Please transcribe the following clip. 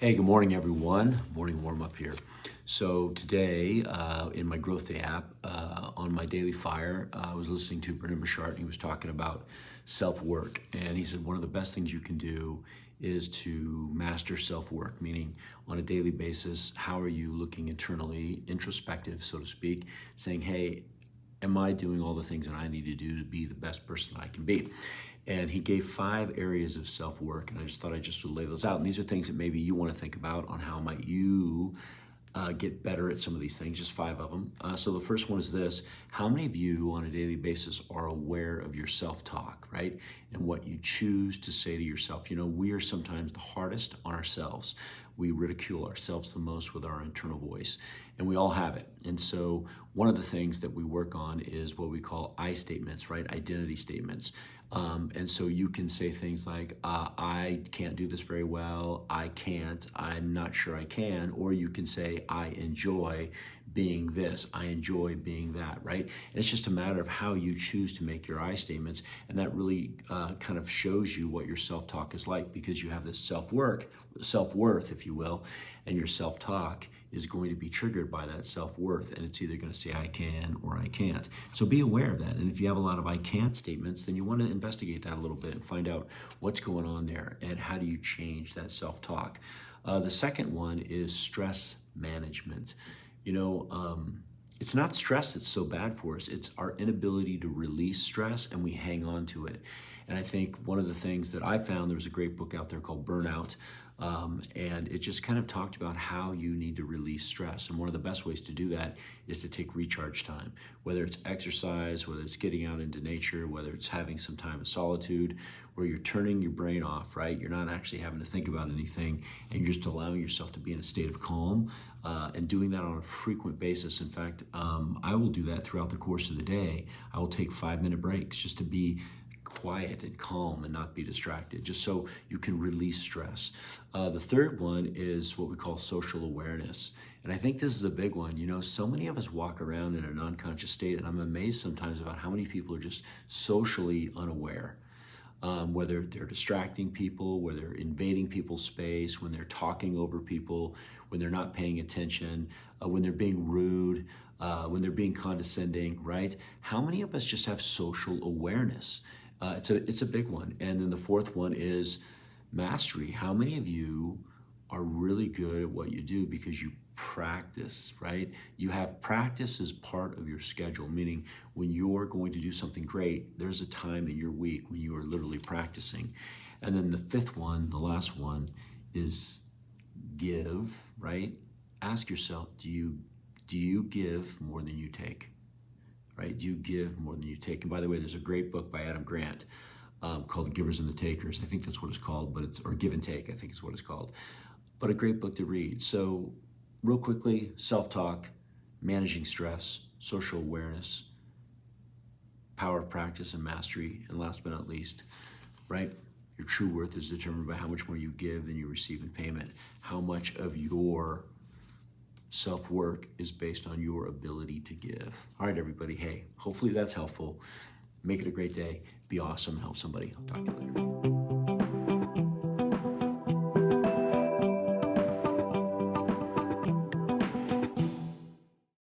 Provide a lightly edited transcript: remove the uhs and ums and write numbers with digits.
Hey, good morning, everyone. Morning warm up here. So today, in my Growth Day app, on my daily fire, I was listening to Brendan Burchard, and he was talking about self-work. And he said one of the best things you can do is to master self-work, meaning on a daily basis, how are you looking internally, introspective, so to speak, saying, hey, am I doing all the things that I need to do to be the best person that I can be? And he gave 5 areas of self-work, and I just thought I just would lay those out. And these are things that maybe you want to think about on how might you get better at some of these things, just 5 of them. So the first one is this: how many of you on a daily basis are aware of your self-talk, right? And what you choose to say to yourself. You know, we are sometimes the hardest on ourselves. We ridicule ourselves the most with our internal voice, and we all have it. And so one of the things that we work on is what we call I statements, right? Identity statements. And so you can say things like, I can't do this very well, I can't, I'm not sure I can, or you can say, I enjoy being this, I enjoy being that, right? And it's just a matter of how you choose to make your I statements, and that really kind of shows you what your self-talk is like, because you have this self-worth, if you will, and your self-talk is going to be triggered by that self-worth, and it's either going to say I can or I can't. So be aware of that, and if you have a lot of I can't statements, then you want to investigate that a little bit and find out what's going on there and how do you change that self-talk. The second one is stress management. You know, it's not stress that's so bad for us. It's our inability to release stress, and we hang on to it. And I think one of the things that I found, there was a great book out there called Burnout, and it just kind of talked about how you need to release stress. And one of the best ways to do that is to take recharge time, whether it's exercise, whether it's getting out into nature, whether it's having some time of solitude, where you're turning your brain off, right? You're not actually having to think about anything, and you're just allowing yourself to be in a state of calm, and doing that on a frequent basis. In fact, I will do that throughout the course of the day. I will take 5-minute breaks just to be quiet and calm and not be distracted, just so you can release stress. The third one is what we call social awareness. And I think this is a big one. You know, so many of us walk around in an unconscious state, and I'm amazed sometimes about how many people are just socially unaware. Whether they're distracting people, whether they're invading people's space, when they're talking over people, when they're not paying attention, when they're being rude, when they're being condescending, right? How many of us just have social awareness? It's a big one. And then the fourth one is mastery. How many of you are really good at what you do because you practice, right? You have practice as part of your schedule, meaning when you're going to do something great, there's a time in your week when you are literally practicing. And then the fifth one, the last one, is give, right? Ask yourself, do you give more than you take? Right? Do you give more than you take? And by the way, there's a great book by Adam Grant called The Givers and the Takers. I think that's what it's called, or Give and Take, I think is what it's called. But a great book to read. So real quickly, self-talk, managing stress, social awareness, power of practice and mastery, and last but not least, right? Your true worth is determined by how much more you give than you receive in payment. How much of your self-work is based on your ability to give. All right, everybody. Hey, hopefully that's helpful. Make it a great day. Be awesome. Help somebody. Talk to you later.